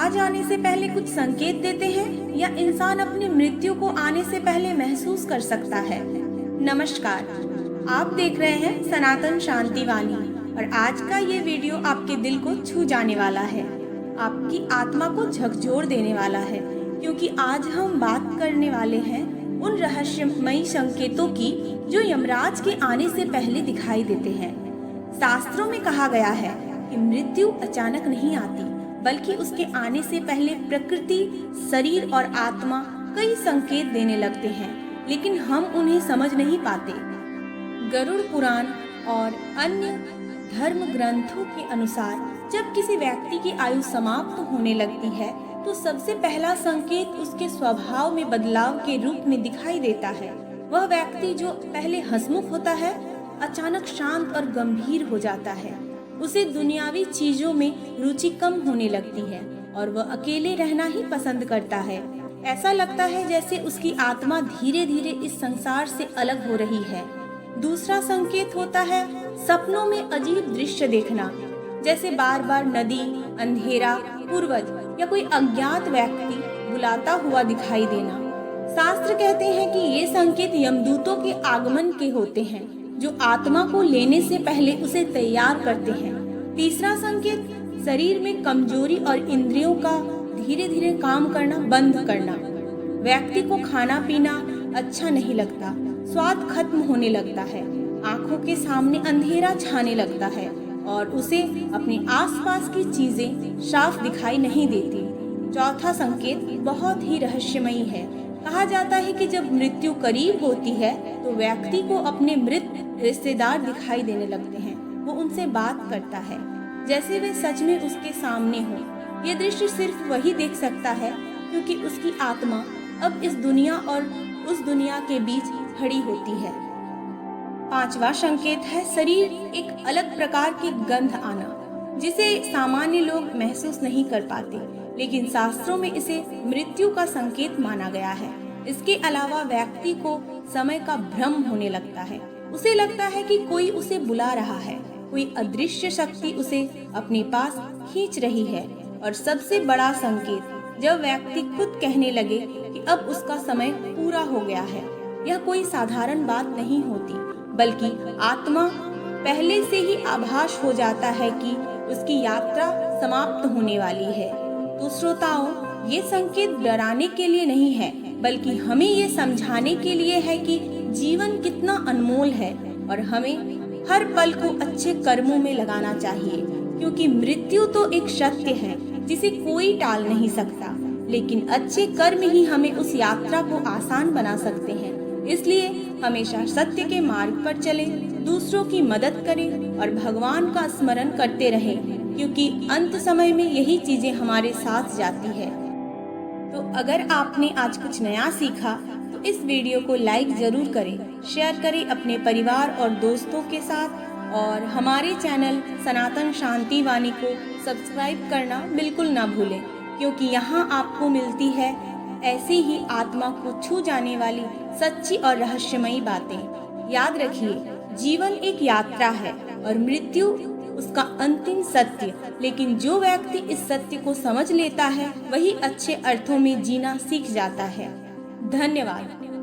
यमराज आने से पहले कुछ संकेत देते हैं या इंसान अपनी मृत्यु को आने से पहले महसूस कर सकता है? नमस्कार, आप देख रहे हैं सनातन शांति वाणी और आज का ये वीडियो आपके दिल को छू जाने वाला है, आपकी आत्मा को झकझोर देने वाला है, क्योंकि आज हम बात करने वाले हैं उन रहस्यमयी संकेतों की जो यमराज के आने से पहले दिखाई देते हैं। शास्त्रों में कहा गया है कि मृत्यु अचानक नहीं आती, बल्कि उसके आने से पहले प्रकृति, शरीर और आत्मा कई संकेत देने लगते हैं, लेकिन हम उन्हें समझ नहीं पाते। गरुड़ पुराण और अन्य धर्म ग्रंथों के अनुसार जब किसी व्यक्ति की आयु समाप्त होने लगती है तो सबसे पहला संकेत उसके स्वभाव में बदलाव के रूप में दिखाई देता है। वह व्यक्ति जो पहले हंसमुख होता है अचानक शांत और गंभीर हो जाता है। उसे दुनियावी चीजों में रुचि कम होने लगती है और वह अकेले रहना ही पसंद करता है। ऐसा लगता है जैसे उसकी आत्मा धीरे धीरे इस संसार से अलग हो रही है। दूसरा संकेत होता है सपनों में अजीब दृश्य देखना, जैसे बार बार नदी, अंधेरा, पूर्वज या कोई अज्ञात व्यक्ति बुलाता हुआ दिखाई देना। शास्त्र कहते हैं कि ये संकेत यमदूतों के आगमन के होते हैं, जो आत्मा को लेने से पहले उसे तैयार करते हैं। तीसरा संकेत शरीर में कमजोरी और इंद्रियों का धीरे धीरे काम करना बंद करना। व्यक्ति को खाना पीना अच्छा नहीं लगता, स्वाद खत्म होने लगता है, आंखों के सामने अंधेरा छाने लगता है और उसे अपने आसपास की चीजें साफ दिखाई नहीं देती। चौथा संकेत बहुत ही रहस्यमयी है। कहा जाता है कि जब मृत्यु करीब होती है तो व्यक्ति को अपने मृत रिश्तेदार दिखाई देने लगते हैं। वो उनसे बात करता है जैसे वे सच में उसके सामने हो। ये दृश्य सिर्फ वही देख सकता है क्योंकि उसकी आत्मा अब इस दुनिया और उस दुनिया के बीच खड़ी होती है। पांचवा संकेत है शरीर एक अलग प्रकार की गंध आना, जिसे सामान्य लोग महसूस नहीं कर पाते, लेकिन शास्त्रों में इसे मृत्यु का संकेत माना गया है। इसके अलावा व्यक्ति को समय का भ्रम होने लगता है। उसे लगता है कि कोई उसे बुला रहा है, कोई अदृश्य शक्ति उसे अपने पास खींच रही है। और सबसे बड़ा संकेत जब व्यक्ति खुद कहने लगे कि अब उसका समय पूरा हो गया है। यह कोई साधारण बात नहीं होती, बल्कि आत्मा पहले से ही आभास हो जाता है कि उसकी यात्रा समाप्त होने वाली है। तो श्रोताओं, ये संकेत डराने के लिए नहीं है, बल्कि हमें ये समझाने के लिए है कि जीवन कितना अनमोल है और हमें हर पल को अच्छे कर्मों में लगाना चाहिए, क्योंकि मृत्यु तो एक सत्य है जिसे कोई टाल नहीं सकता, लेकिन अच्छे कर्म ही हमें उस यात्रा को आसान बना सकते हैं। इसलिए हमेशा सत्य के मार्ग पर चलें, दूसरों की मदद करें और भगवान का स्मरण करते रहें, क्योंकि अंत समय में यही चीजें हमारे साथ जाती है। तो अगर आपने आज कुछ नया सीखा तो इस वीडियो को लाइक जरूर करें, शेयर करें अपने परिवार और दोस्तों के साथ, और हमारे चैनल सनातन शांति वाणी को सब्सक्राइब करना बिल्कुल ना भूलें, क्योंकि यहाँ आपको मिलती है ऐसी ही आत्मा को छू जाने वाली सच्ची और रहस्यमयी बातें। याद रखिए, जीवन एक यात्रा है और मृत्यु उसका अंतिम सत्य, लेकिन जो व्यक्ति इस सत्य को समझ लेता है वही अच्छे अर्थों में जीना सीख जाता है। धन्यवाद।